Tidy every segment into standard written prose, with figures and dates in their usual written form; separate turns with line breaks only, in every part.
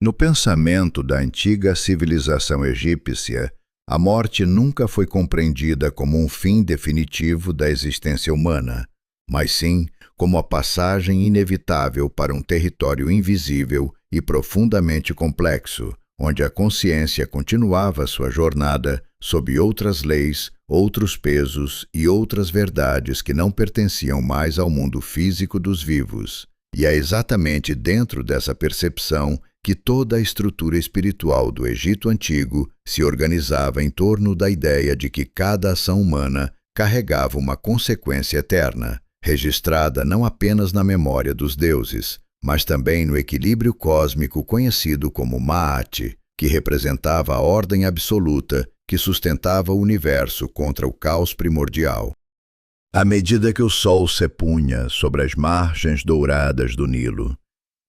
No pensamento da antiga civilização egípcia, a morte nunca foi compreendida como um fim definitivo da existência humana, mas sim como a passagem inevitável para um território invisível e profundamente complexo, onde a consciência continuava sua jornada sob outras leis, outros pesos e outras verdades que não pertenciam mais ao mundo físico dos vivos. E é exatamente dentro dessa percepção que toda a estrutura espiritual do Egito Antigo se organizava em torno da ideia de que cada ação humana carregava uma consequência eterna, registrada não apenas na memória dos deuses, mas também no equilíbrio cósmico conhecido como Ma'at, que representava a ordem absoluta que sustentava o universo contra o caos primordial. À medida que o sol se punha sobre as margens douradas do Nilo,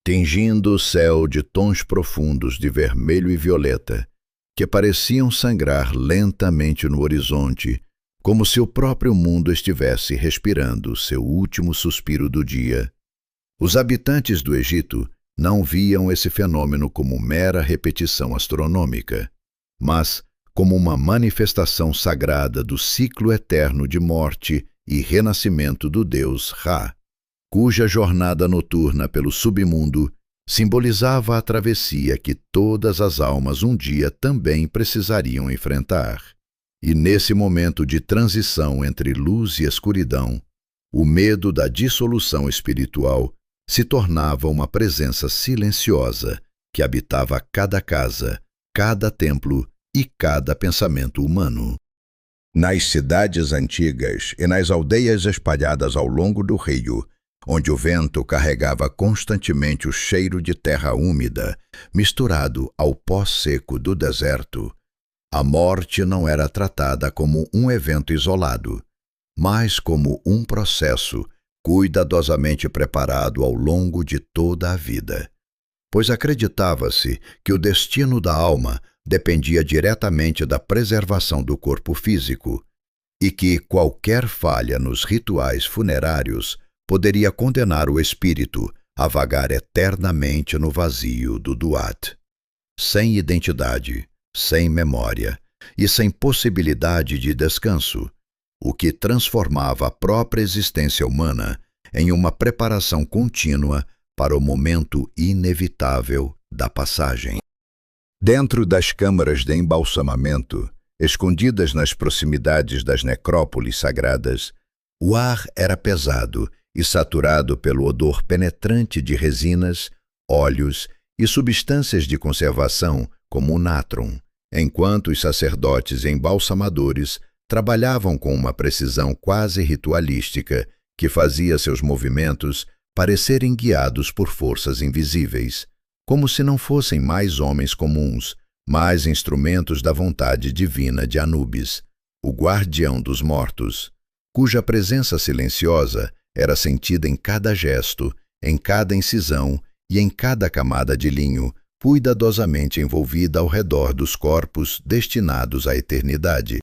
tingindo o céu de tons profundos de vermelho e violeta, que pareciam sangrar lentamente no horizonte, como se o próprio mundo estivesse respirando seu último suspiro do dia, os habitantes do Egito não viam esse fenômeno como mera repetição astronômica, mas como uma manifestação sagrada do ciclo eterno de morte e renascimento do deus Ra, cuja jornada noturna pelo submundo simbolizava a travessia que todas as almas um dia também precisariam enfrentar. E nesse momento de transição entre luz e escuridão, o medo da dissolução espiritual se tornava uma presença silenciosa que habitava cada casa, cada templo e cada pensamento humano. Nas cidades antigas e nas aldeias espalhadas ao longo do rio, onde o vento carregava constantemente o cheiro de terra úmida, misturado ao pó seco do deserto, a morte não era tratada como um evento isolado, mas como um processo cuidadosamente preparado ao longo de toda a vida, pois acreditava-se que o destino da alma dependia diretamente da preservação do corpo físico e que qualquer falha nos rituais funerários poderia condenar o espírito a vagar eternamente no vazio do Duat, sem identidade, sem memória e sem possibilidade de descanso, o que transformava a própria existência humana em uma preparação contínua para o momento inevitável da passagem. Dentro das câmaras de embalsamamento, escondidas nas proximidades das necrópolis sagradas, o ar era pesado e saturado pelo odor penetrante de resinas, óleos e substâncias de conservação como o natron, enquanto os sacerdotes e embalsamadores trabalhavam com uma precisão quase ritualística que fazia seus movimentos parecerem guiados por forças invisíveis, como se não fossem mais homens comuns, mas instrumentos da vontade divina de Anubis, o guardião dos mortos, cuja presença silenciosa era sentida em cada gesto, em cada incisão e em cada camada de linho, cuidadosamente envolvida ao redor dos corpos destinados à eternidade.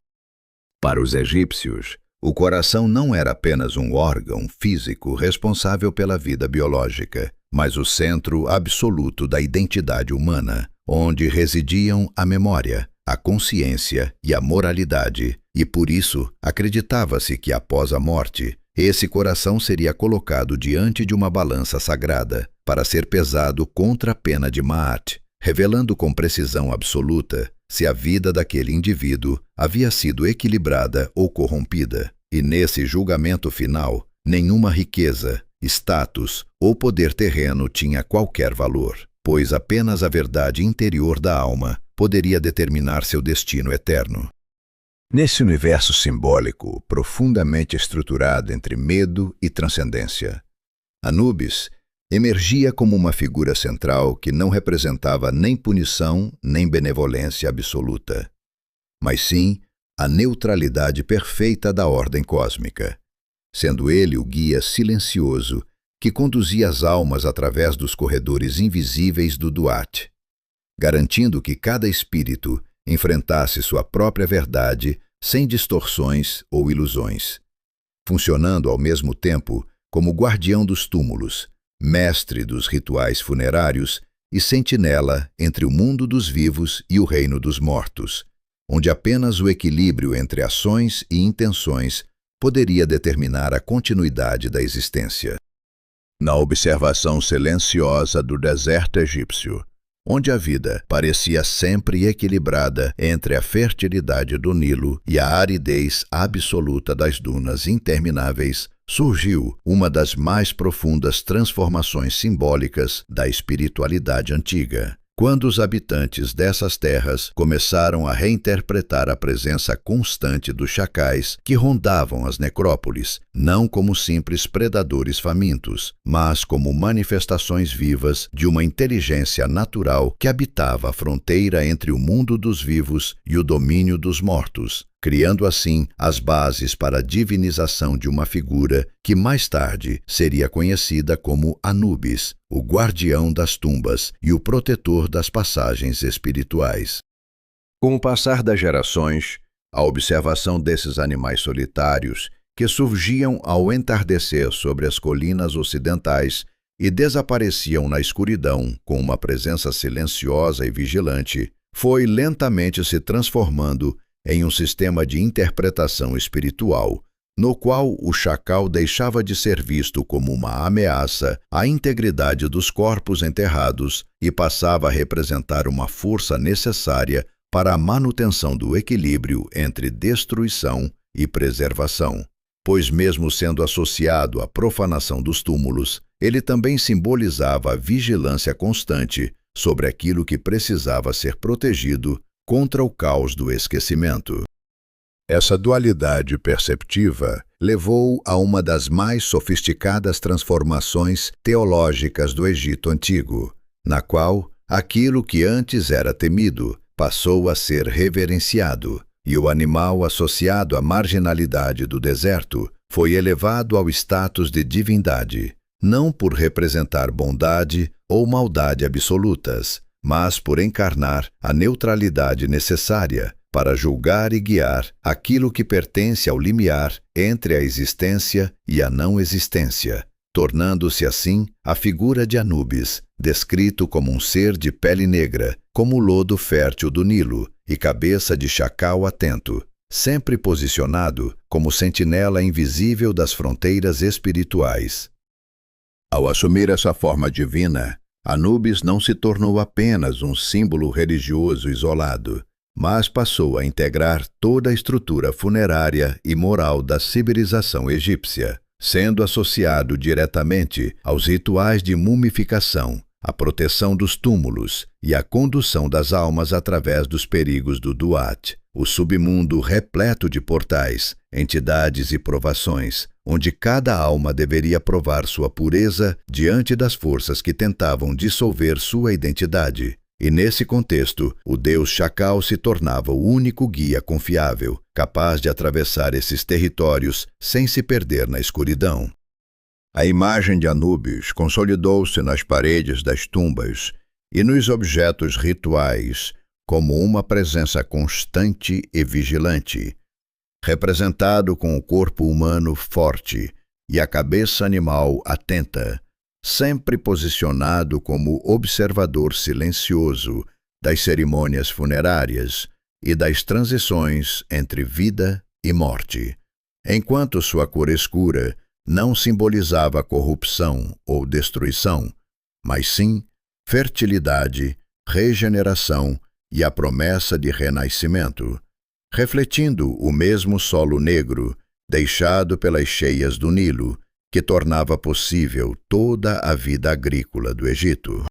Para os egípcios, o coração não era apenas um órgão físico responsável pela vida biológica, mas o centro absoluto da identidade humana, onde residiam a memória, a consciência e a moralidade, e por isso acreditava-se que após a morte, esse coração seria colocado diante de uma balança sagrada para ser pesado contra a pena de Ma'at, revelando com precisão absoluta se a vida daquele indivíduo havia sido equilibrada ou corrompida. E nesse julgamento final, nenhuma riqueza, status ou poder terreno tinha qualquer valor, pois apenas a verdade interior da alma poderia determinar seu destino eterno. Nesse universo simbólico profundamente estruturado entre medo e transcendência, Anubis emergia como uma figura central que não representava nem punição nem benevolência absoluta, mas sim a neutralidade perfeita da ordem cósmica, sendo ele o guia silencioso que conduzia as almas através dos corredores invisíveis do Duat, garantindo que cada espírito enfrentasse sua própria verdade sem distorções ou ilusões, funcionando ao mesmo tempo como guardião dos túmulos, mestre dos rituais funerários e sentinela entre o mundo dos vivos e o reino dos mortos, onde apenas o equilíbrio entre ações e intenções poderia determinar a continuidade da existência. Na observação silenciosa do deserto egípcio, onde a vida parecia sempre equilibrada entre a fertilidade do Nilo e a aridez absoluta das dunas intermináveis, surgiu uma das mais profundas transformações simbólicas da espiritualidade antiga, quando os habitantes dessas terras começaram a reinterpretar a presença constante dos chacais que rondavam as necrópolis, não como simples predadores famintos, mas como manifestações vivas de uma inteligência natural que habitava a fronteira entre o mundo dos vivos e o domínio dos mortos, criando assim as bases para a divinização de uma figura que mais tarde seria conhecida como Anubis, o guardião das tumbas e o protetor das passagens espirituais. Com o passar das gerações, a observação desses animais solitários que surgiam ao entardecer sobre as colinas ocidentais e desapareciam na escuridão com uma presença silenciosa e vigilante, foi lentamente se transformando em um sistema de interpretação espiritual, no qual o chacal deixava de ser visto como uma ameaça à integridade dos corpos enterrados e passava a representar uma força necessária para a manutenção do equilíbrio entre destruição e preservação. Pois mesmo sendo associado à profanação dos túmulos, ele também simbolizava a vigilância constante sobre aquilo que precisava ser protegido contra o caos do esquecimento. Essa dualidade perceptiva levou a uma das mais sofisticadas transformações teológicas do Egito Antigo, na qual aquilo que antes era temido passou a ser reverenciado, e o animal associado à marginalidade do deserto foi elevado ao status de divindade, não por representar bondade ou maldade absolutas, mas por encarnar a neutralidade necessária para julgar e guiar aquilo que pertence ao limiar entre a existência e a não existência, tornando-se assim a figura de Anubis, descrito como um ser de pele negra, como o lodo fértil do Nilo, e cabeça de chacal atento, sempre posicionado como sentinela invisível das fronteiras espirituais. Ao assumir essa forma divina, Anubis não se tornou apenas um símbolo religioso isolado, mas passou a integrar toda a estrutura funerária e moral da civilização egípcia, sendo associado diretamente aos rituais de mumificação, a proteção dos túmulos e a condução das almas através dos perigos do Duat, o submundo repleto de portais, entidades e provações, onde cada alma deveria provar sua pureza diante das forças que tentavam dissolver sua identidade. E nesse contexto, o deus chacal se tornava o único guia confiável, capaz de atravessar esses territórios sem se perder na escuridão. A imagem de Anubis consolidou-se nas paredes das tumbas e nos objetos rituais como uma presença constante e vigilante, representado com o corpo humano forte e a cabeça animal atenta, sempre posicionado como observador silencioso das cerimônias funerárias e das transições entre vida e morte, enquanto sua cor escura não simbolizava corrupção ou destruição, mas sim fertilidade, regeneração e a promessa de renascimento, refletindo o mesmo solo negro deixado pelas cheias do Nilo, que tornava possível toda a vida agrícola do Egito.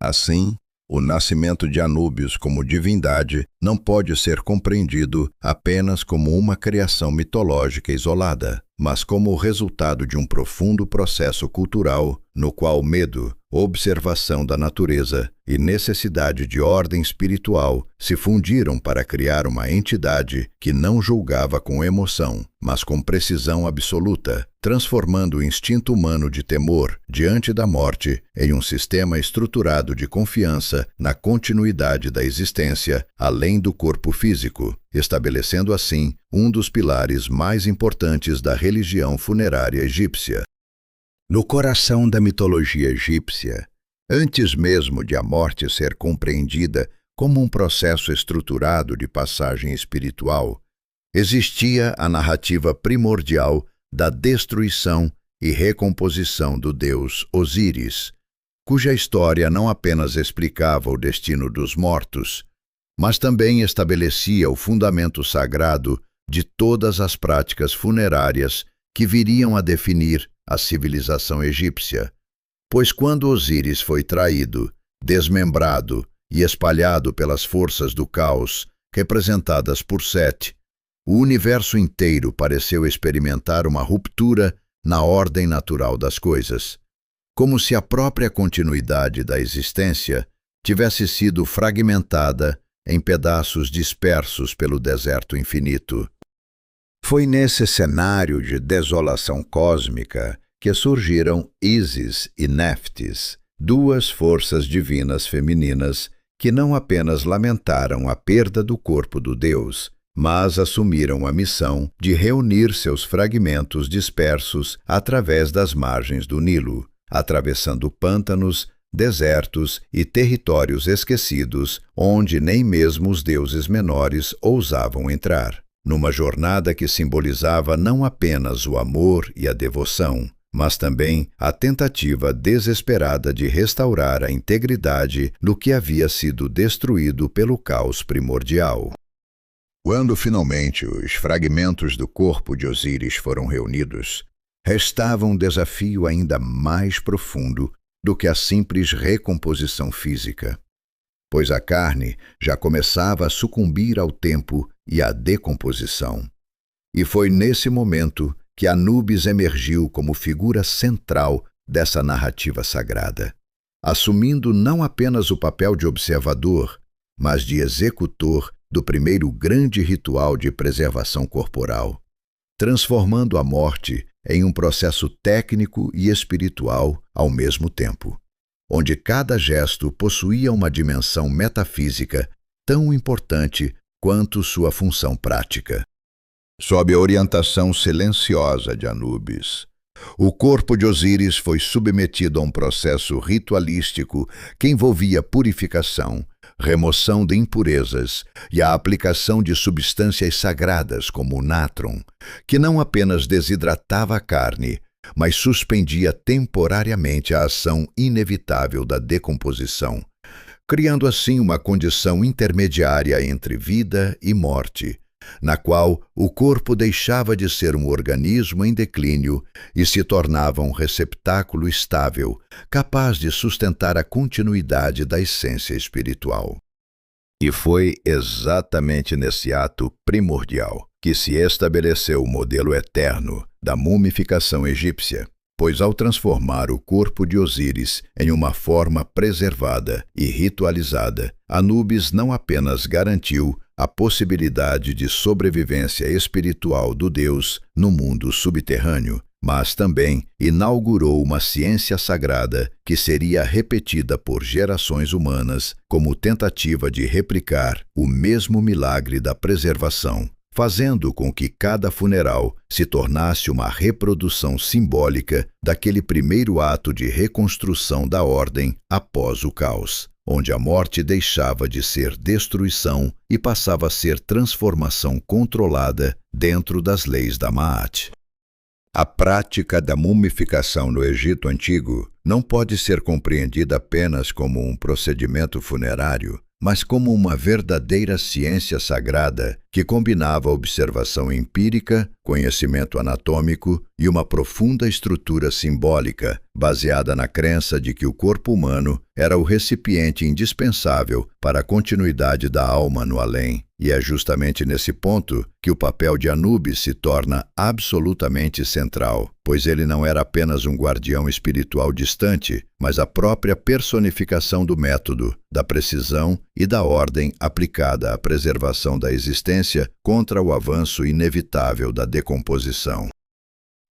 Assim, o nascimento de Anubis como divindade não pode ser compreendido apenas como uma criação mitológica isolada, mas como o resultado de um profundo processo cultural no qual medo, observação da natureza e necessidade de ordem espiritual se fundiram para criar uma entidade que não julgava com emoção, mas com precisão absoluta, transformando o instinto humano de temor diante da morte em um sistema estruturado de confiança na continuidade da existência além do corpo físico, estabelecendo assim um dos pilares mais importantes da religião funerária egípcia. No coração da mitologia egípcia, Antes mesmo de a morte ser compreendida como um processo estruturado de passagem espiritual, existia a narrativa primordial da destruição e recomposição do deus Osíris, cuja história não apenas explicava o destino dos mortos, mas também estabelecia o fundamento sagrado de todas as práticas funerárias que viriam a definir a civilização egípcia. Pois quando Osíris foi traído, desmembrado e espalhado pelas forças do caos, representadas por Sete, o universo inteiro pareceu experimentar uma ruptura na ordem natural das coisas, como se a própria continuidade da existência tivesse sido fragmentada em pedaços dispersos pelo deserto infinito. Foi nesse cenário de desolação cósmica que surgiram Ísis e Néftis, duas forças divinas femininas que não apenas lamentaram a perda do corpo do deus, mas assumiram a missão de reunir seus fragmentos dispersos através das margens do Nilo, atravessando pântanos, desertos e territórios esquecidos, onde nem mesmo os deuses menores ousavam entrar, numa jornada que simbolizava não apenas o amor e a devoção, mas também a tentativa desesperada de restaurar a integridade do que havia sido destruído pelo caos primordial. Quando finalmente os fragmentos do corpo de Osíris foram reunidos, restava um desafio ainda mais profundo do que a simples recomposição física, pois a carne já começava a sucumbir ao tempo e à decomposição. E foi nesse momento que Anubis emergiu como figura central dessa narrativa sagrada, assumindo não apenas o papel de observador, mas de executor do primeiro grande ritual de preservação corporal, transformando a morte em um processo técnico e espiritual ao mesmo tempo, onde cada gesto possuía uma dimensão metafísica tão importante quanto sua função prática. Sob a orientação silenciosa de Anubis, o corpo de Osíris foi submetido a um processo ritualístico que envolvia purificação, remoção de impurezas e a aplicação de substâncias sagradas como o nátron, que não apenas desidratava a carne, mas suspendia temporariamente a ação inevitável da decomposição, criando assim uma condição intermediária entre vida e morte, na qual o corpo deixava de ser um organismo em declínio e se tornava um receptáculo estável, capaz de sustentar a continuidade da essência espiritual. E foi exatamente nesse ato primordial que se estabeleceu o modelo eterno da mumificação egípcia, pois ao transformar o corpo de Osíris em uma forma preservada e ritualizada, Anubis não apenas garantiu a possibilidade de sobrevivência espiritual do deus no mundo subterrâneo, mas também inaugurou uma ciência sagrada que seria repetida por gerações humanas como tentativa de replicar o mesmo milagre da preservação, fazendo com que cada funeral se tornasse uma reprodução simbólica daquele primeiro ato de reconstrução da ordem após o caos, onde a morte deixava de ser destruição e passava a ser transformação controlada dentro das leis da Ma'at. A prática da mumificação no Egito Antigo não pode ser compreendida apenas como um procedimento funerário, mas como uma verdadeira ciência sagrada que combinava observação empírica, conhecimento anatômico e uma profunda estrutura simbólica, baseada na crença de que o corpo humano era o recipiente indispensável para a continuidade da alma no além. E é justamente nesse ponto que o papel de Anubis se torna absolutamente central, pois ele não era apenas um guardião espiritual distante, mas a própria personificação do método, da precisão e da ordem aplicada à preservação da existência contra o avanço inevitável da decomposição.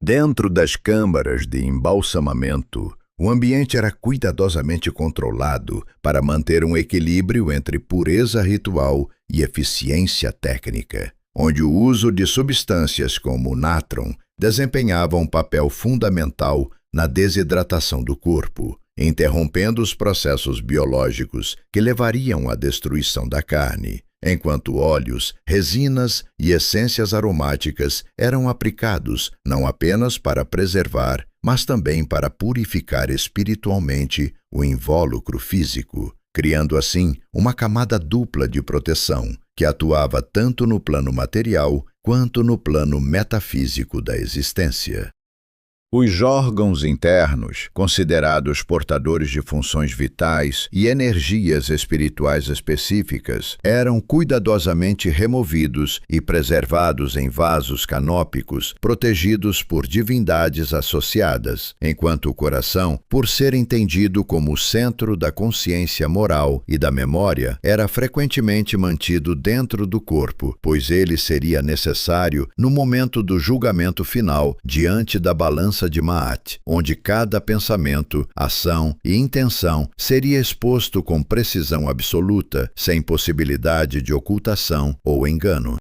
Dentro das câmaras de embalsamamento, o ambiente era cuidadosamente controlado para manter um equilíbrio entre pureza ritual e eficiência técnica, onde o uso de substâncias como o nátron desempenhava um papel fundamental na desidratação do corpo, interrompendo os processos biológicos que levariam à destruição da carne, enquanto óleos, resinas e essências aromáticas eram aplicados não apenas para preservar, mas também para purificar espiritualmente o invólucro físico, criando assim uma camada dupla de proteção, que atuava tanto no plano material quanto no plano metafísico da existência. Os órgãos internos, considerados portadores de funções vitais e energias espirituais específicas, eram cuidadosamente removidos e preservados em vasos canópicos, protegidos por divindades associadas, enquanto o coração, por ser entendido como o centro da consciência moral e da memória, era frequentemente mantido dentro do corpo, pois ele seria necessário no momento do julgamento final, diante da balança de Ma'at, onde cada pensamento, ação e intenção seria exposto com precisão absoluta, sem possibilidade de ocultação ou engano.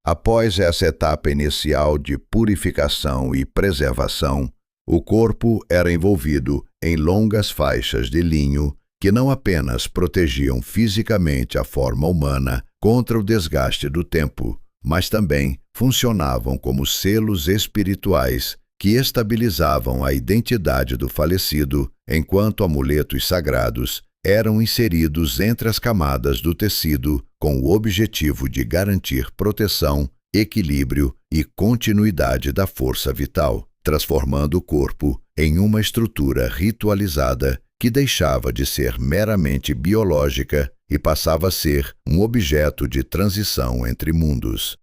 Após essa etapa inicial de purificação e preservação, o corpo era envolvido em longas faixas de linho que não apenas protegiam fisicamente a forma humana contra o desgaste do tempo, mas também funcionavam como selos espirituais que estabilizavam a identidade do falecido, enquanto amuletos sagrados eram inseridos entre as camadas do tecido com o objetivo de garantir proteção, equilíbrio e continuidade da força vital, transformando o corpo em uma estrutura ritualizada que deixava de ser meramente biológica e passava a ser um objeto de transição entre mundos.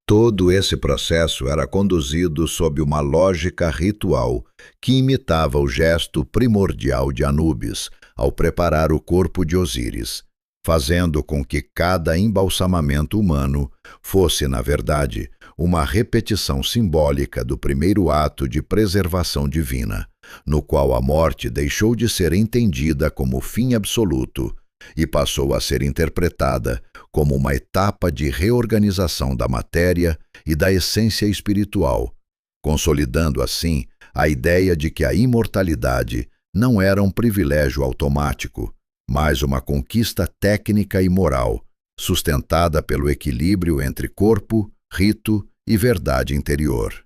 Todo esse processo era conduzido sob uma lógica ritual que imitava o gesto primordial de Anubis ao preparar o corpo de Osíris, fazendo com que cada embalsamamento humano fosse, na verdade, uma repetição simbólica do primeiro ato de preservação divina, no qual a morte deixou de ser entendida como fim absoluto e passou a ser interpretada como uma etapa de reorganização da matéria e da essência espiritual, consolidando assim a ideia de que a imortalidade não era um privilégio automático, mas uma conquista técnica e moral, sustentada pelo equilíbrio entre corpo, rito e verdade interior.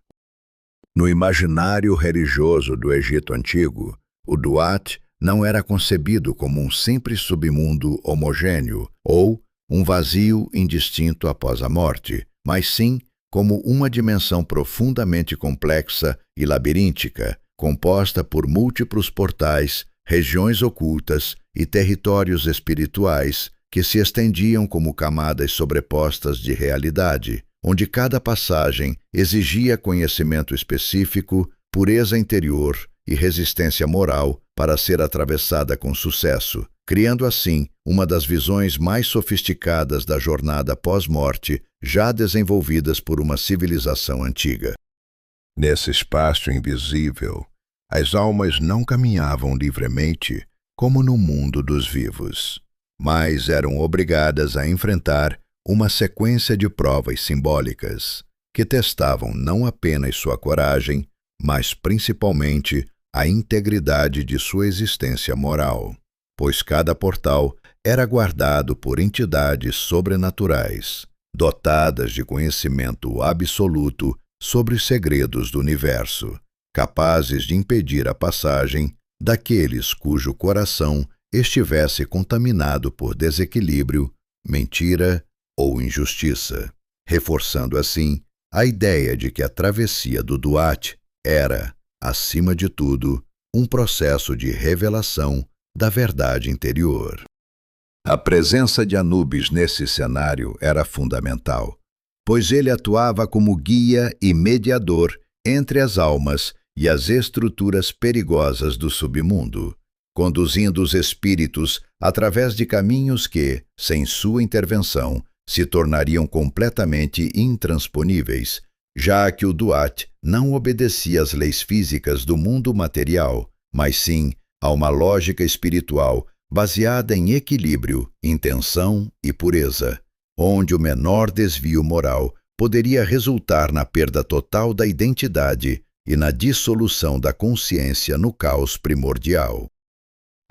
No imaginário religioso do Egito Antigo, o Duat não era concebido como um simples submundo homogêneo ou um vazio indistinto após a morte, mas sim como uma dimensão profundamente complexa e labiríntica, composta por múltiplos portais, regiões ocultas e territórios espirituais que se estendiam como camadas sobrepostas de realidade, onde cada passagem exigia conhecimento específico, pureza interior e resistência moral para ser atravessada com sucesso, criando assim uma das visões mais sofisticadas da jornada pós-morte já desenvolvidas por uma civilização antiga. Nesse espaço invisível, as almas não caminhavam livremente como no mundo dos vivos, mas eram obrigadas a enfrentar uma sequência de provas simbólicas que testavam não apenas sua coragem, mas principalmente a integridade de sua existência moral, pois cada portal era guardado por entidades sobrenaturais, dotadas de conhecimento absoluto sobre os segredos do universo, capazes de impedir a passagem daqueles cujo coração estivesse contaminado por desequilíbrio, mentira ou injustiça, reforçando assim a ideia de que a travessia do Duat era, acima de tudo, um processo de revelação da verdade interior. A presença de Anubis nesse cenário era fundamental, pois ele atuava como guia e mediador entre as almas e as estruturas perigosas do submundo, conduzindo os espíritos através de caminhos que, sem sua intervenção, se tornariam completamente intransponíveis, já que o Duat não obedecia às leis físicas do mundo material, mas sim a uma lógica espiritual baseada em equilíbrio, intenção e pureza, onde o menor desvio moral poderia resultar na perda total da identidade e na dissolução da consciência no caos primordial.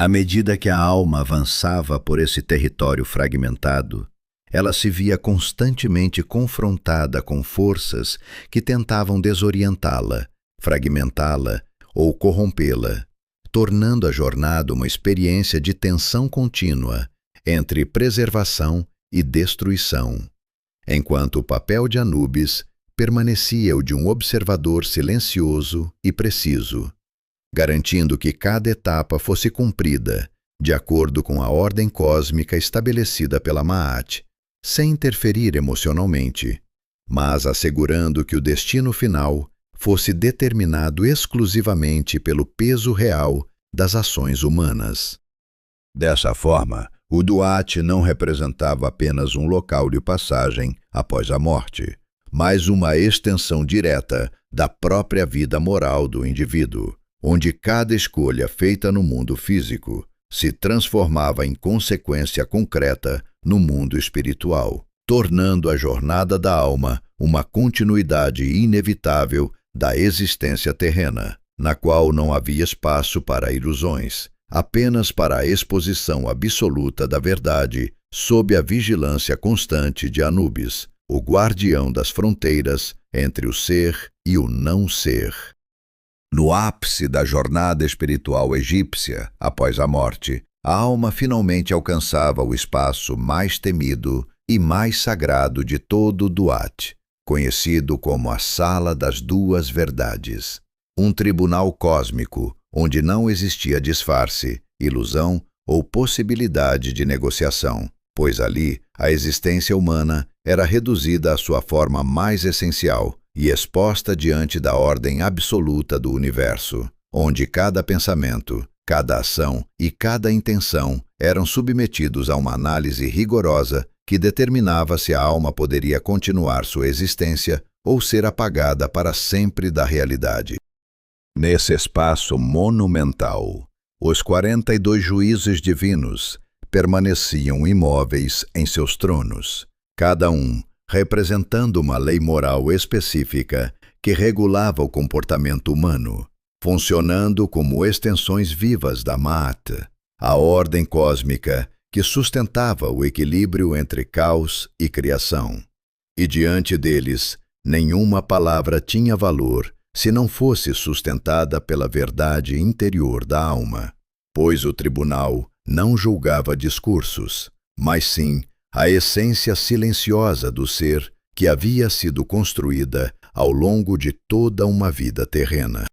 À medida que a alma avançava por esse território fragmentado, ela se via constantemente confrontada com forças que tentavam desorientá-la, fragmentá-la ou corrompê-la, tornando a jornada uma experiência de tensão contínua entre preservação e destruição, enquanto o papel de Anubis permanecia o de um observador silencioso e preciso, garantindo que cada etapa fosse cumprida de acordo com a ordem cósmica estabelecida pela Ma'at, sem interferir emocionalmente, mas assegurando que o destino final fosse determinado exclusivamente pelo peso real das ações humanas. Dessa forma, o Duat não representava apenas um local de passagem após a morte, mas uma extensão direta da própria vida moral do indivíduo, onde cada escolha feita no mundo físico se transformava em consequência concreta no mundo espiritual, tornando a jornada da alma uma continuidade inevitável da existência terrena, na qual não havia espaço para ilusões, apenas para a exposição absoluta da verdade sob a vigilância constante de Anubis, o guardião das fronteiras entre o ser e o não ser. No ápice da jornada espiritual egípcia, após a morte, a alma finalmente alcançava o espaço mais temido e mais sagrado de todo o Duat, conhecido como a Sala das Duas Verdades, um tribunal cósmico onde não existia disfarce, ilusão ou possibilidade de negociação, pois ali a existência humana era reduzida à sua forma mais essencial e exposta diante da ordem absoluta do universo, onde cada pensamento, cada ação e cada intenção eram submetidos a uma análise rigorosa que determinava se a alma poderia continuar sua existência ou ser apagada para sempre da realidade. Nesse espaço monumental, os 42 juízes divinos permaneciam imóveis em seus tronos, cada um representando uma lei moral específica que regulava o comportamento humano, funcionando como extensões vivas da Ma'at, a ordem cósmica que sustentava o equilíbrio entre caos e criação. E diante deles, nenhuma palavra tinha valor se não fosse sustentada pela verdade interior da alma, pois o tribunal não julgava discursos, mas sim a essência silenciosa do ser que havia sido construída ao longo de toda uma vida terrena.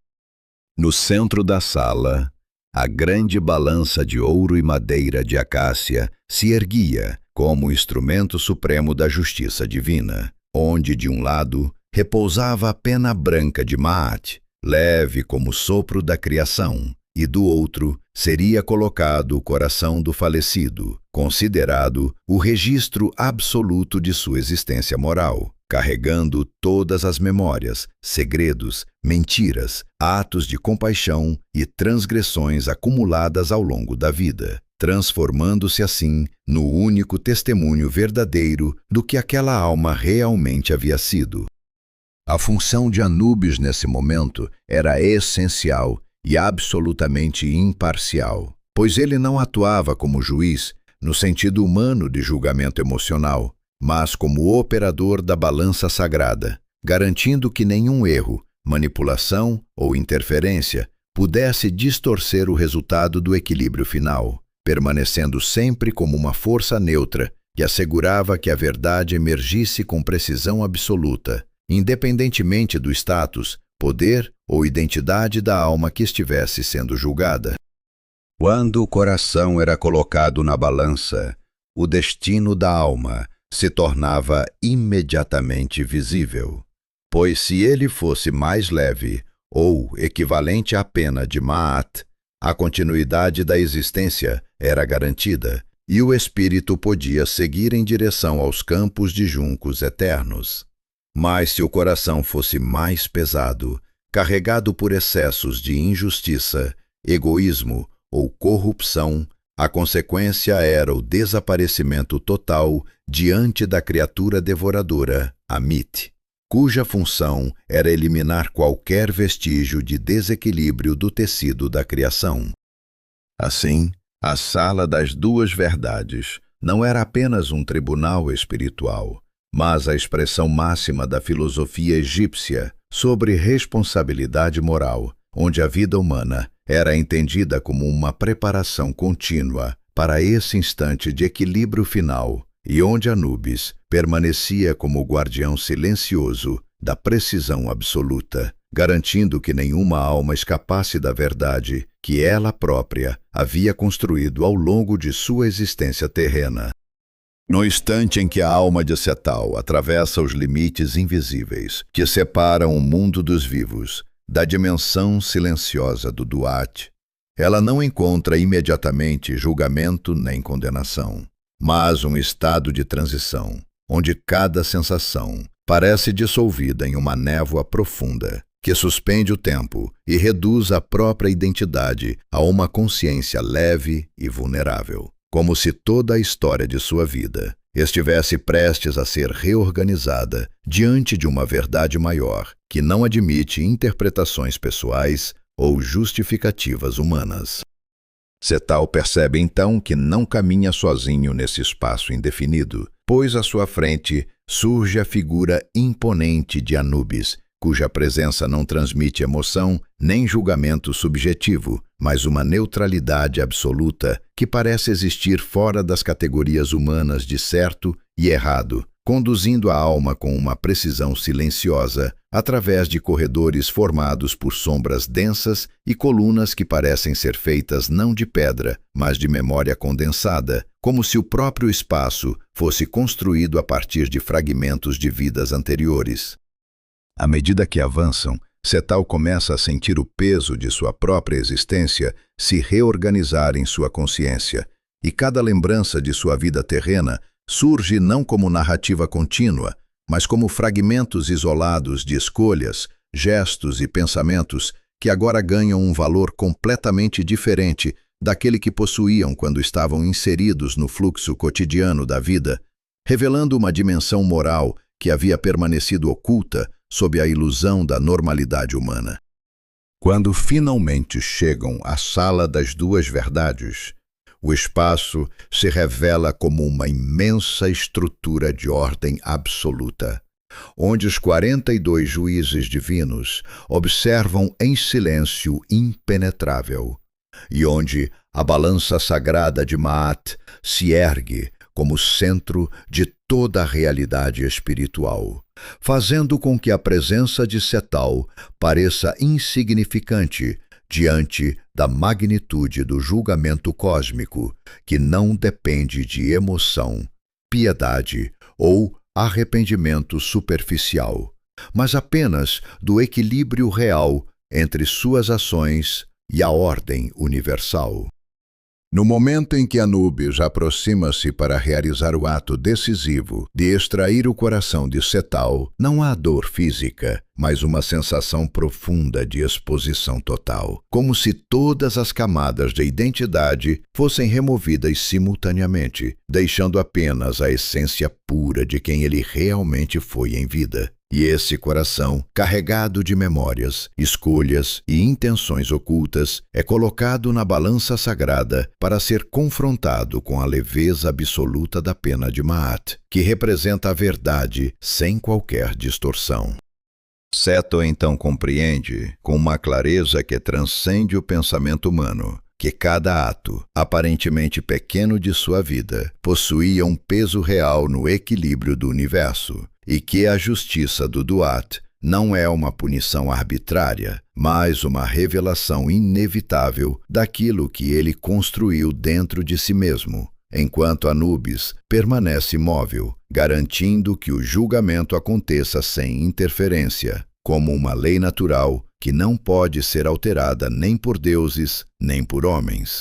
No centro da sala, a grande balança de ouro e madeira de acácia se erguia como instrumento supremo da justiça divina, onde, de um lado, repousava a pena branca de Ma'at, leve como o sopro da criação, e do outro seria colocado o coração do falecido, considerado o registro absoluto de sua existência moral, carregando todas as memórias, segredos, mentiras, atos de compaixão e transgressões acumuladas ao longo da vida, transformando-se assim no único testemunho verdadeiro do que aquela alma realmente havia sido. A função de Anubis nesse momento era essencial e absolutamente imparcial, pois ele não atuava como juiz no sentido humano de julgamento emocional, mas como operador da balança sagrada, garantindo que nenhum erro, manipulação ou interferência pudesse distorcer o resultado do equilíbrio final, permanecendo sempre como uma força neutra que assegurava que a verdade emergisse com precisão absoluta, independentemente do status, poder ou identidade da alma que estivesse sendo julgada. Quando o coração era colocado na balança, o destino da alma se tornava imediatamente visível, pois se ele fosse mais leve ou equivalente à pena de Ma'at, a continuidade da existência era garantida e o espírito podia seguir em direção aos campos de juncos eternos. Mas se o coração fosse mais pesado, carregado por excessos de injustiça, egoísmo ou corrupção, a consequência era o desaparecimento total diante da criatura devoradora, Amit, cuja função era eliminar qualquer vestígio de desequilíbrio do tecido da criação. Assim, a Sala das Duas Verdades não era apenas um tribunal espiritual, mas a expressão máxima da filosofia egípcia sobre responsabilidade moral, onde a vida humana era entendida como uma preparação contínua para esse instante de equilíbrio final e onde Anubis permanecia como o guardião silencioso da precisão absoluta, garantindo que nenhuma alma escapasse da verdade que ela própria havia construído ao longo de sua existência terrena. No instante em que a alma de Setal atravessa os limites invisíveis que separam o mundo dos vivos da dimensão silenciosa do Duat, ela não encontra imediatamente julgamento nem condenação, mas um estado de transição, onde cada sensação parece dissolvida em uma névoa profunda que suspende o tempo e reduz a própria identidade a uma consciência leve e vulnerável, como se toda a história de sua vida estivesse prestes a ser reorganizada diante de uma verdade maior que não admite interpretações pessoais ou justificativas humanas. Setal percebe então que não caminha sozinho nesse espaço indefinido, pois à sua frente surge a figura imponente de Anubis, cuja presença não transmite emoção nem julgamento subjetivo, mas uma neutralidade absoluta que parece existir fora das categorias humanas de certo e errado, conduzindo a alma com uma precisão silenciosa através de corredores formados por sombras densas e colunas que parecem ser feitas não de pedra, mas de memória condensada, como se o próprio espaço fosse construído a partir de fragmentos de vidas anteriores. À medida que avançam, Setal começa a sentir o peso de sua própria existência se reorganizar em sua consciência, e cada lembrança de sua vida terrena surge não como narrativa contínua, mas como fragmentos isolados de escolhas, gestos e pensamentos que agora ganham um valor completamente diferente daquele que possuíam quando estavam inseridos no fluxo cotidiano da vida, revelando uma dimensão moral que havia permanecido oculta sob a ilusão da normalidade humana. Quando finalmente chegam à Sala das Duas Verdades, o espaço se revela como uma imensa estrutura de ordem absoluta, onde os 42 juízes divinos observam em silêncio impenetrável, e onde a balança sagrada de Maat se ergue como centro de toda a realidade espiritual, fazendo com que a presença de Setal pareça insignificante diante da magnitude do julgamento cósmico, que não depende de emoção, piedade ou arrependimento superficial, mas apenas do equilíbrio real entre suas ações e a ordem universal. No momento em que Anubis aproxima-se para realizar o ato decisivo de extrair o coração de Setal, não há dor física, mas uma sensação profunda de exposição total, como se todas as camadas de identidade fossem removidas simultaneamente, deixando apenas a essência pura de quem ele realmente foi em vida. E esse coração, carregado de memórias, escolhas e intenções ocultas, é colocado na balança sagrada para ser confrontado com a leveza absoluta da pena de Maat, que representa a verdade sem qualquer distorção. Seto então compreende, com uma clareza que transcende o pensamento humano, que cada ato, aparentemente pequeno de sua vida, possuía um peso real no equilíbrio do universo, e que a justiça do Duat não é uma punição arbitrária, mas uma revelação inevitável daquilo que ele construiu dentro de si mesmo, enquanto Anubis permanece imóvel, garantindo que o julgamento aconteça sem interferência, como uma lei natural que não pode ser alterada nem por deuses, nem por homens.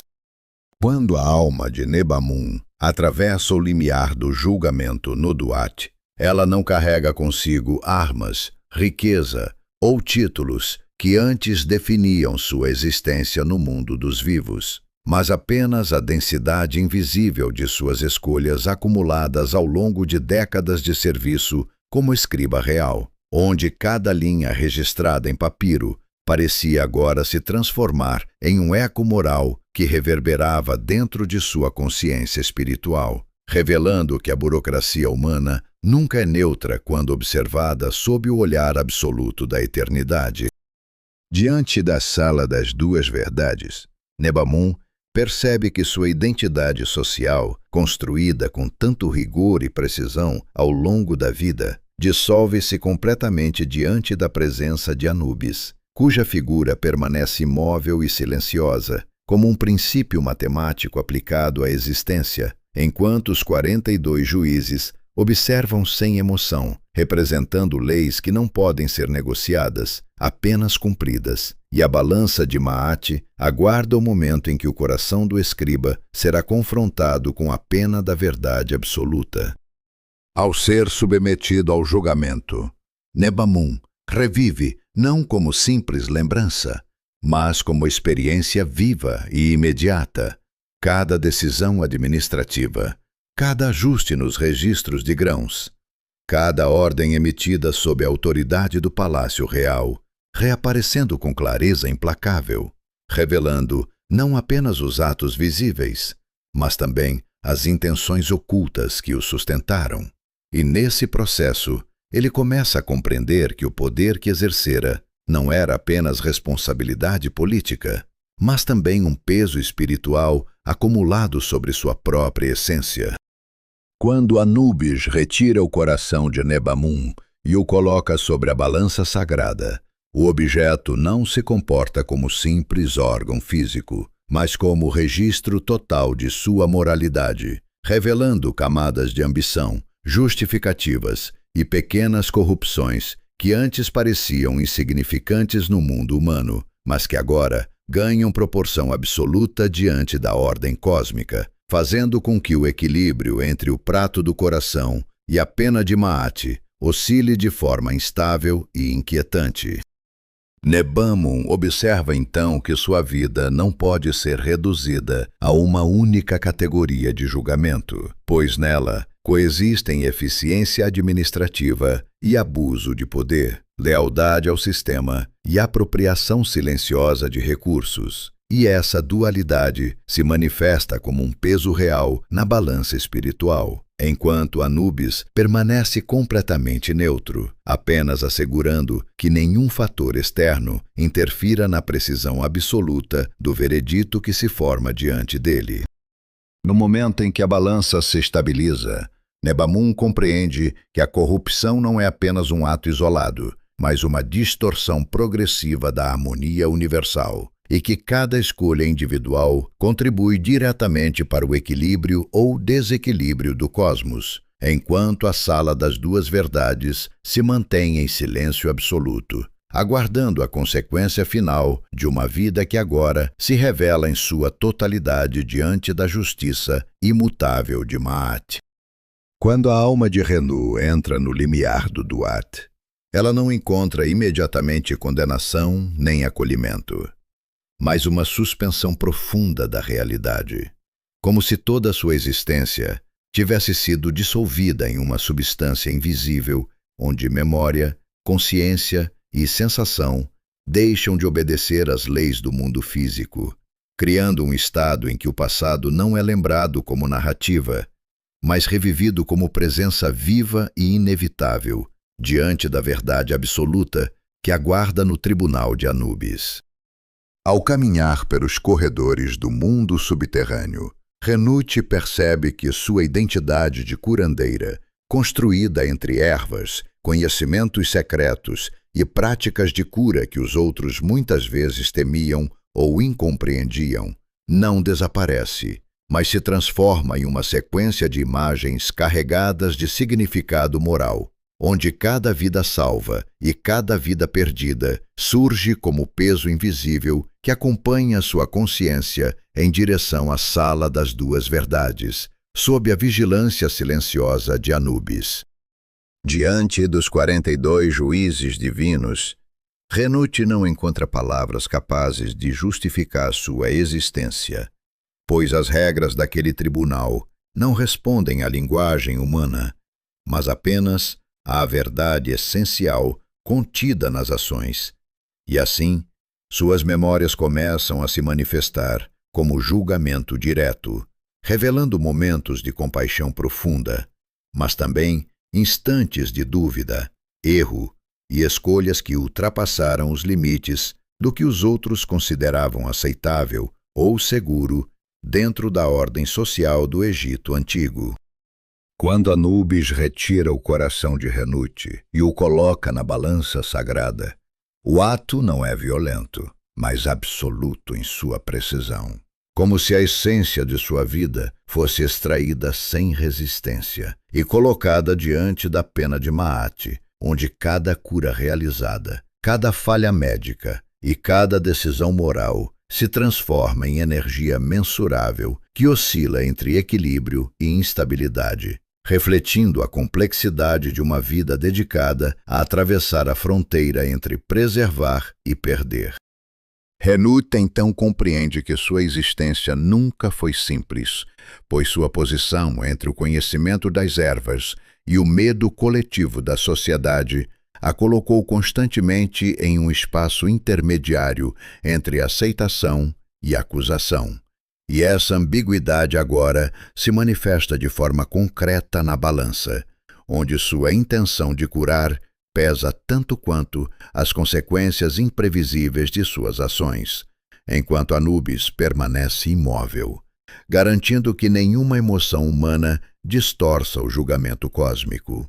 Quando a alma de Nebamun atravessa o limiar do julgamento no Duat, ela não carrega consigo armas, riqueza ou títulos que antes definiam sua existência no mundo dos vivos, mas apenas a densidade invisível de suas escolhas acumuladas ao longo de décadas de serviço como escriba real, onde cada linha registrada em papiro parecia agora se transformar em um eco moral que reverberava dentro de sua consciência espiritual, revelando que a burocracia humana nunca é neutra quando observada sob o olhar absoluto da eternidade. Diante da sala das duas verdades, Nebamun percebe que sua identidade social, construída com tanto rigor e precisão ao longo da vida, dissolve-se completamente diante da presença de Anubis, cuja figura permanece imóvel e silenciosa, como um princípio matemático aplicado à existência, enquanto os 42 juízes observam sem emoção, representando leis que não podem ser negociadas, apenas cumpridas, e a balança de Maat aguarda o momento em que o coração do escriba será confrontado com a pena da verdade absoluta. Ao ser submetido ao julgamento, Nebamun revive não como simples lembrança, mas como experiência viva e imediata, cada decisão administrativa, cada ajuste nos registros de grãos, cada ordem emitida sob a autoridade do Palácio Real, reaparecendo com clareza implacável, revelando não apenas os atos visíveis, mas também as intenções ocultas que o sustentaram. E nesse processo, ele começa a compreender que o poder que exercera não era apenas responsabilidade política, mas também um peso espiritual acumulado sobre sua própria essência. Quando Anubis retira o coração de Nebamun e o coloca sobre a balança sagrada, o objeto não se comporta como simples órgão físico, mas como registro total de sua moralidade, revelando camadas de ambição, justificativas e pequenas corrupções que antes pareciam insignificantes no mundo humano, mas que agora ganham proporção absoluta diante da ordem cósmica, fazendo com que o equilíbrio entre o prato do coração e a pena de Maat oscile de forma instável e inquietante. Nebamun observa então que sua vida não pode ser reduzida a uma única categoria de julgamento, pois nela coexistem eficiência administrativa e abuso de poder, lealdade ao sistema e apropriação silenciosa de recursos. E essa dualidade se manifesta como um peso real na balança espiritual, enquanto Anubis permanece completamente neutro, apenas assegurando que nenhum fator externo interfira na precisão absoluta do veredito que se forma diante dele. No momento em que a balança se estabiliza, Nebamun compreende que a corrupção não é apenas um ato isolado, mas uma distorção progressiva da harmonia universal, e que cada escolha individual contribui diretamente para o equilíbrio ou desequilíbrio do cosmos, enquanto a sala das duas verdades se mantém em silêncio absoluto, aguardando a consequência final de uma vida que agora se revela em sua totalidade diante da justiça imutável de Maat. Quando a alma de Renu entra no limiar do Duat, ela não encontra imediatamente condenação nem acolhimento, mas uma suspensão profunda da realidade, como se toda a sua existência tivesse sido dissolvida em uma substância invisível, onde memória, consciência e sensação deixam de obedecer às leis do mundo físico, criando um estado em que o passado não é lembrado como narrativa, mas revivido como presença viva e inevitável diante da verdade absoluta que aguarda no tribunal de Anubis. Ao caminhar pelos corredores do mundo subterrâneo, Renute percebe que sua identidade de curandeira, construída entre ervas, conhecimentos secretos e práticas de cura que os outros muitas vezes temiam ou incompreendiam, não desaparece, mas se transforma em uma sequência de imagens carregadas de significado moral, onde cada vida salva e cada vida perdida surge como peso invisível que acompanha sua consciência em direção à sala das duas verdades, sob a vigilância silenciosa de Anubis. Diante dos 42 juízes divinos, Renute não encontra palavras capazes de justificar sua existência, pois as regras daquele tribunal não respondem à linguagem humana, mas apenas à verdade essencial contida nas ações. E assim, suas memórias começam a se manifestar como julgamento direto, revelando momentos de compaixão profunda, mas também instantes de dúvida, erro e escolhas que ultrapassaram os limites do que os outros consideravam aceitável ou seguro dentro da ordem social do Egito Antigo. Quando Anubis retira o coração de Renute e o coloca na balança sagrada, o ato não é violento, mas absoluto em sua precisão, como se a essência de sua vida fosse extraída sem resistência e colocada diante da pena de Maat, onde cada cura realizada, cada falha médica e cada decisão moral se transforma em energia mensurável que oscila entre equilíbrio e instabilidade, refletindo a complexidade de uma vida dedicada a atravessar a fronteira entre preservar e perder. Renute então compreende que sua existência nunca foi simples, pois sua posição entre o conhecimento das ervas e o medo coletivo da sociedade a colocou constantemente em um espaço intermediário entre aceitação e acusação. E essa ambiguidade agora se manifesta de forma concreta na balança, onde sua intenção de curar pesa tanto quanto as consequências imprevisíveis de suas ações, enquanto Anubis permanece imóvel, garantindo que nenhuma emoção humana distorça o julgamento cósmico.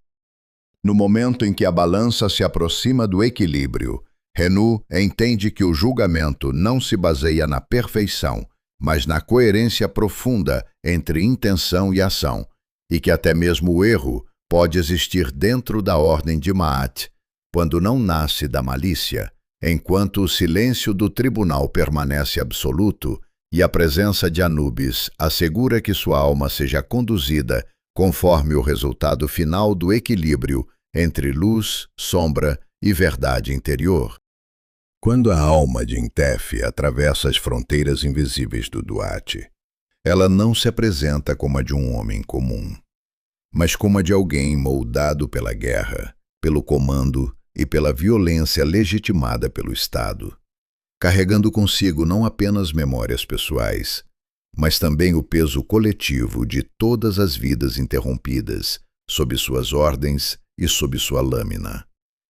No momento em que a balança se aproxima do equilíbrio, Renu entende que o julgamento não se baseia na perfeição, mas na coerência profunda entre intenção e ação, e que até mesmo o erro pode existir dentro da ordem de Maat, quando não nasce da malícia, enquanto o silêncio do tribunal permanece absoluto e a presença de Anubis assegura que sua alma seja conduzida conforme o resultado final do equilíbrio entre luz, sombra e verdade interior. Quando a alma de Intef atravessa as fronteiras invisíveis do Duat, ela não se apresenta como a de um homem comum, mas como a de alguém moldado pela guerra, pelo comando e pela violência legitimada pelo Estado, carregando consigo não apenas memórias pessoais, mas também o peso coletivo de todas as vidas interrompidas sob suas ordens e sob sua lâmina,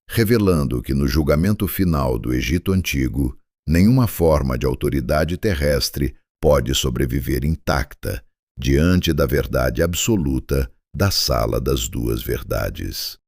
revelando que no julgamento final do Egito Antigo, nenhuma forma de autoridade terrestre pode sobreviver intacta diante da verdade absoluta da sala das duas verdades.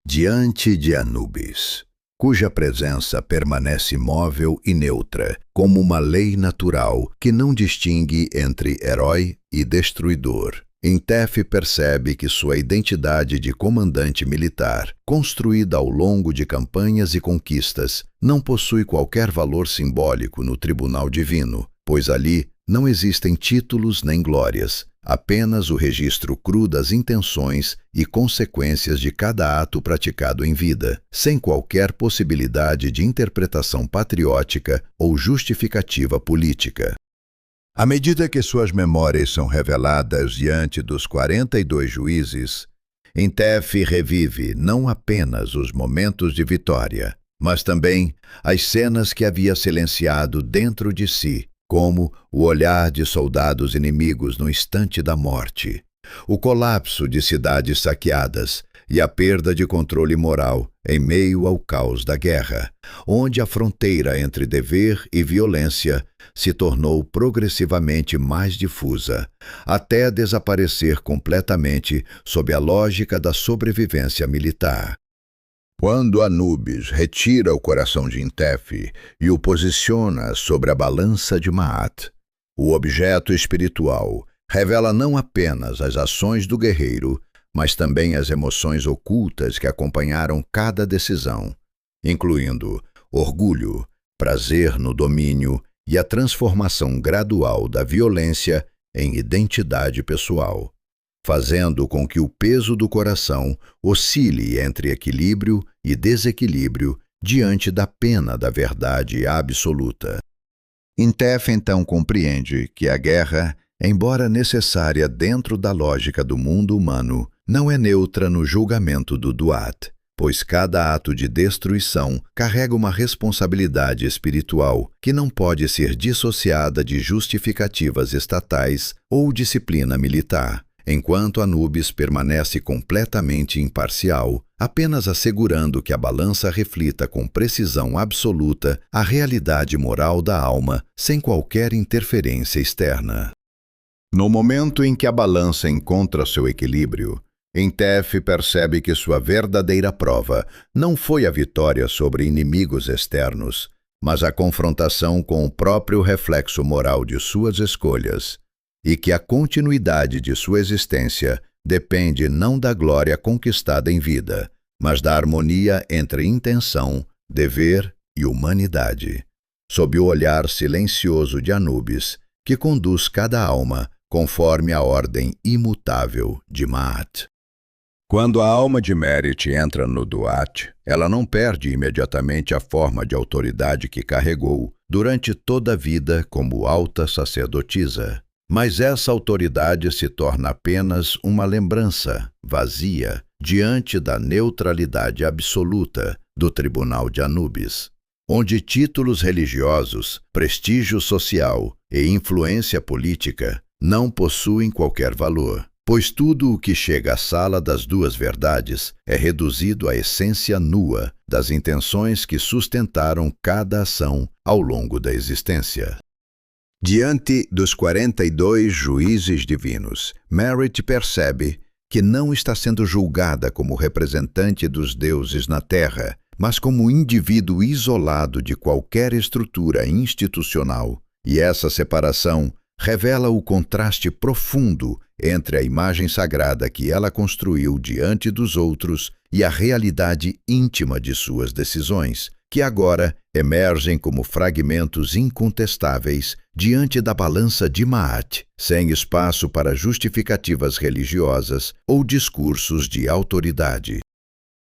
Diante de Anubis, cuja presença permanece imóvel e neutra, como uma lei natural que não distingue entre herói e destruidor, Intef percebe que sua identidade de comandante militar, construída ao longo de campanhas e conquistas, não possui qualquer valor simbólico no tribunal divino, pois ali não existem títulos nem glórias, apenas o registro cru das intenções e consequências de cada ato praticado em vida, sem qualquer possibilidade de interpretação patriótica ou justificativa política. À medida que suas memórias são reveladas diante dos 42 juízes, Intef revive não apenas os momentos de vitória, mas também as cenas que havia silenciado dentro de si, como o olhar de soldados inimigos no instante da morte, o colapso de cidades saqueadas e a perda de controle moral em meio ao caos da guerra, onde a fronteira entre dever e violência se tornou progressivamente mais difusa, até desaparecer completamente sob a lógica da sobrevivência militar. Quando Anubis retira o coração de Intef e o posiciona sobre a balança de Maat, o objeto espiritual revela não apenas as ações do guerreiro, mas também as emoções ocultas que acompanharam cada decisão, incluindo orgulho, prazer no domínio e a transformação gradual da violência em identidade pessoal, fazendo com que o peso do coração oscile entre equilíbrio e desequilíbrio diante da pena da verdade absoluta. Intef então compreende que a guerra, embora necessária dentro da lógica do mundo humano, não é neutra no julgamento do Duat, pois cada ato de destruição carrega uma responsabilidade espiritual que não pode ser dissociada de justificativas estatais ou disciplina militar, enquanto Anubis permanece completamente imparcial, apenas assegurando que a balança reflita com precisão absoluta a realidade moral da alma, sem qualquer interferência externa. No momento em que a balança encontra seu equilíbrio, Entef percebe que sua verdadeira prova não foi a vitória sobre inimigos externos, mas a confrontação com o próprio reflexo moral de suas escolhas, e que a continuidade de sua existência depende não da glória conquistada em vida, mas da harmonia entre intenção, dever e humanidade, sob o olhar silencioso de Anubis, que conduz cada alma conforme a ordem imutável de Ma'at. Quando a alma de Merit entra no Duat, ela não perde imediatamente a forma de autoridade que carregou durante toda a vida como alta sacerdotisa. Mas essa autoridade se torna apenas uma lembrança vazia diante da neutralidade absoluta do tribunal de Anubis, onde títulos religiosos, prestígio social e influência política não possuem qualquer valor, pois tudo o que chega à sala das duas verdades é reduzido à essência nua das intenções que sustentaram cada ação ao longo da existência. Diante dos 42 juízes divinos, Merit percebe que não está sendo julgada como representante dos deuses na Terra, mas como indivíduo isolado de qualquer estrutura institucional, e essa separação revela o contraste profundo entre a imagem sagrada que ela construiu diante dos outros e a realidade íntima de suas decisões, que agora emergem como fragmentos incontestáveis diante da balança de Ma'at, sem espaço para justificativas religiosas ou discursos de autoridade.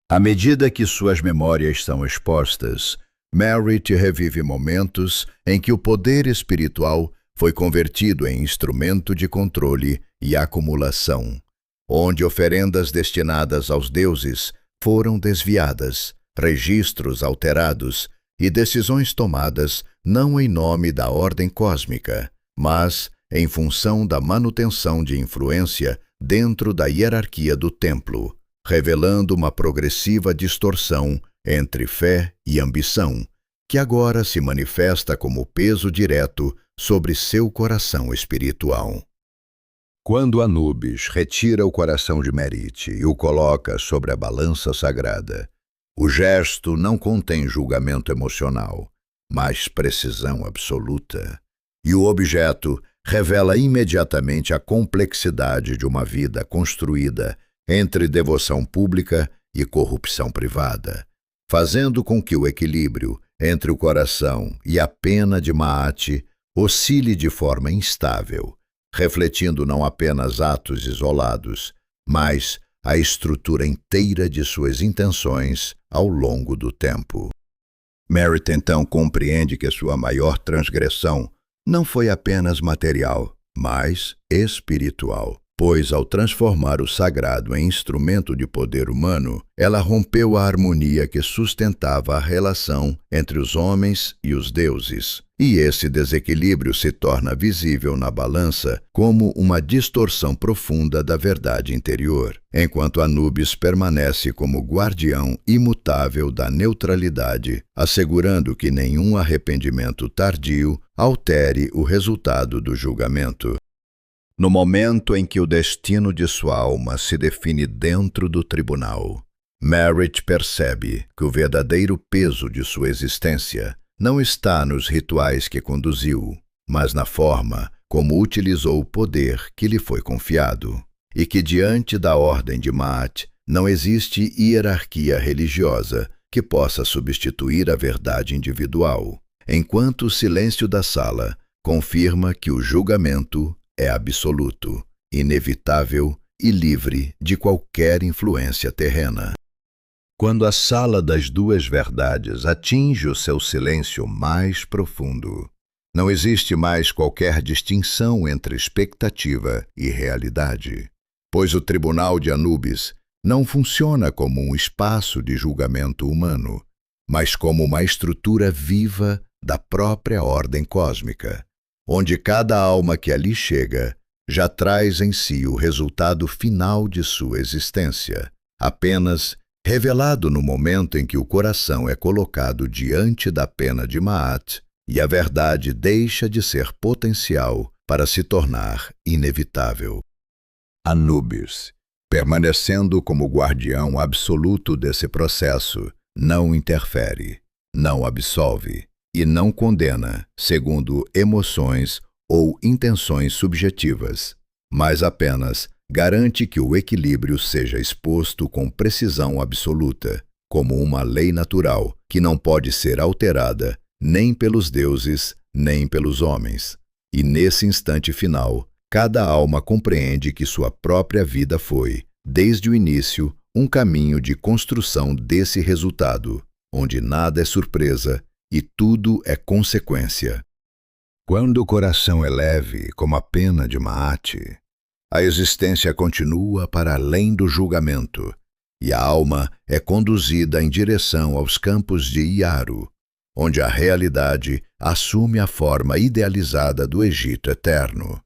À medida que suas memórias são expostas, Merit revive momentos em que o poder espiritual foi convertido em instrumento de controle e acumulação, onde oferendas destinadas aos deuses foram desviadas, registros alterados e decisões tomadas não em nome da ordem cósmica, mas em função da manutenção de influência dentro da hierarquia do templo, revelando uma progressiva distorção entre fé e ambição, que agora se manifesta como peso direto sobre seu coração espiritual. Quando Anubis retira o coração de Merit e o coloca sobre a balança sagrada, o gesto não contém julgamento emocional, mas precisão absoluta, e o objeto revela imediatamente a complexidade de uma vida construída entre devoção pública e corrupção privada, fazendo com que o equilíbrio entre o coração e a pena de Ma'at oscile de forma instável, refletindo não apenas atos isolados, mas a estrutura inteira de suas intenções ao longo do tempo. Merit então compreende que sua maior transgressão não foi apenas material, mas espiritual, pois ao transformar o sagrado em instrumento de poder humano, ela rompeu a harmonia que sustentava a relação entre os homens e os deuses. E esse desequilíbrio se torna visível na balança como uma distorção profunda da verdade interior, enquanto Anubis permanece como guardião imutável da neutralidade, assegurando que nenhum arrependimento tardio altere o resultado do julgamento. No momento em que o destino de sua alma se define dentro do tribunal, Merit percebe que o verdadeiro peso de sua existência não está nos rituais que conduziu, mas na forma como utilizou o poder que lhe foi confiado, e que diante da ordem de Ma'at não existe hierarquia religiosa que possa substituir a verdade individual, enquanto o silêncio da sala confirma que o julgamento é absoluto, inevitável e livre de qualquer influência terrena. Quando a sala das duas verdades atinge o seu silêncio mais profundo, não existe mais qualquer distinção entre expectativa e realidade, pois o tribunal de Anubis não funciona como um espaço de julgamento humano, mas como uma estrutura viva da própria ordem cósmica, onde cada alma que ali chega já traz em si o resultado final de sua existência, apenas revelado no momento em que o coração é colocado diante da pena de Ma'at e a verdade deixa de ser potencial para se tornar inevitável. Anubis, permanecendo como guardião absoluto desse processo, não interfere, não absolve e não condena segundo emoções ou intenções subjetivas, mas apenas garante que o equilíbrio seja exposto com precisão absoluta, como uma lei natural que não pode ser alterada nem pelos deuses nem pelos homens. E nesse instante final, cada alma compreende que sua própria vida foi, desde o início, um caminho de construção desse resultado, onde nada é surpresa e tudo é consequência. Quando o coração é leve como a pena de Ma'at, a existência continua para além do julgamento, e a alma é conduzida em direção aos campos de Iaru, onde a realidade assume a forma idealizada do Egito eterno,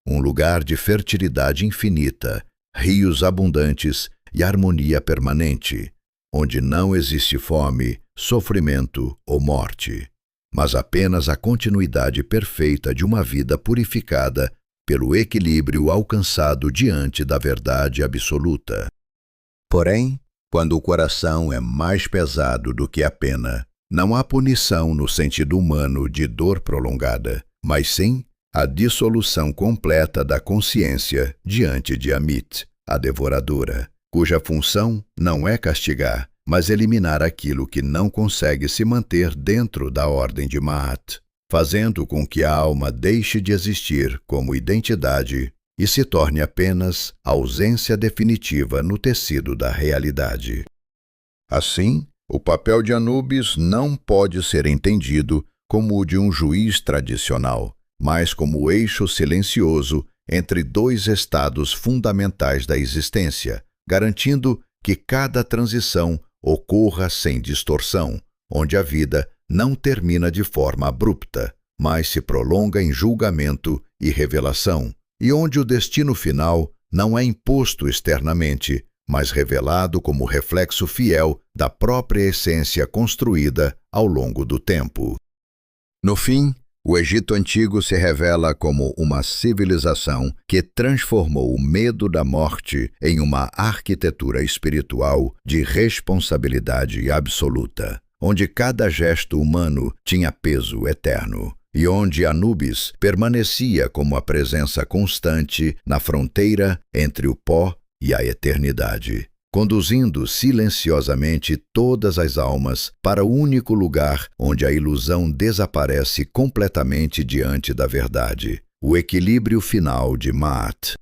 um lugar de fertilidade infinita, rios abundantes e harmonia permanente, onde não existe fome, sofrimento ou morte, mas apenas a continuidade perfeita de uma vida purificada pelo equilíbrio alcançado diante da verdade absoluta. Porém, quando o coração é mais pesado do que a pena, não há punição no sentido humano de dor prolongada, mas sim a dissolução completa da consciência diante de Amit, a devoradora, cuja função não é castigar, mas eliminar aquilo que não consegue se manter dentro da ordem de Ma'at, fazendo com que a alma deixe de existir como identidade e se torne apenas a ausência definitiva no tecido da realidade. Assim, o papel de Anubis não pode ser entendido como o de um juiz tradicional, mas como o eixo silencioso entre dois estados fundamentais da existência, garantindo que cada transição ocorra sem distorção, onde a vida não termina de forma abrupta, mas se prolonga em julgamento e revelação, e onde o destino final não é imposto externamente, mas revelado como reflexo fiel da própria essência construída ao longo do tempo. No fim, o Egito Antigo se revela como uma civilização que transformou o medo da morte em uma arquitetura espiritual de responsabilidade absoluta, onde cada gesto humano tinha peso eterno, e onde Anubis permanecia como a presença constante na fronteira entre o pó e a eternidade, conduzindo silenciosamente todas as almas para o único lugar onde a ilusão desaparece completamente diante da verdade, o equilíbrio final de Ma'at.